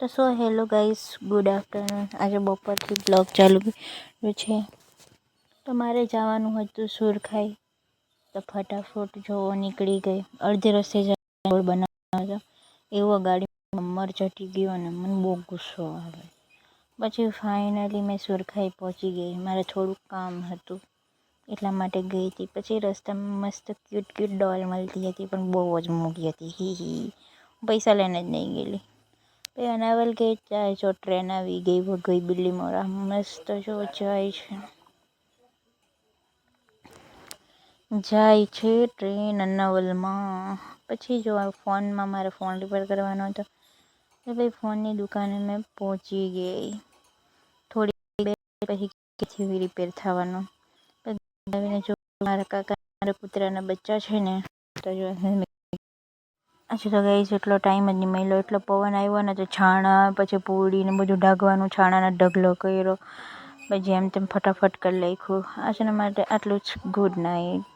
So hello guys, good afternoon. આજે બપોરથી blog ચાલુ કર્યું છે. તો મારે જવાનું હતું સુરખાઈ, તો ફટાફટ જો નીકળી ગઈ. અડધે રસ્તે રોડ બનાવવા એવો ગાડી નંબર ચટી ગયો અને મને બહુ ગુસ્સો આવે. પછી ફાઇનલી મેં સુરખાઈ પહોંચી ગઈ. મારે થોડુંક કામ હતું એટલા માટે ગઈ હતી. પછી રસ્તામાં મસ્ત ક્યુટ ડોલ મળતી હતી, પણ બહુ જ મોંઘી હતી. હી પૈસા લઈને જ નહીં ગયેલી. પછી અનાવલ ગેટ જાય જો ટ્રેન આવી ગઈ. વઘઈ બિલ્લીમોરા મસ્ત જો જાય છે ટ્રેન અનાવલમાં. પછી જો ફોનમાં મારે ફોન રિપેર કરવાનો હતો, તો ભાઈ ફોનની દુકાને મેં પહોંચી ગઈ. થોડી પછી રિપેર થવાનું. જો મારા કાકા મારા કૂતરાના બચ્ચા છે ને, તો જો આજે તો ગઈ એટલો ટાઈમ જ નહીં મળ્યો. એટલો પવન આવ્યો ને તો છાણા પછી પૂરી ને બધું ઢાંકવાનું, છાણાના ઢગલો કર્યો. પછી જેમ તેમ ફટાફટ કરી નાખ્યું. આજના માટે આટલું જ. Good night.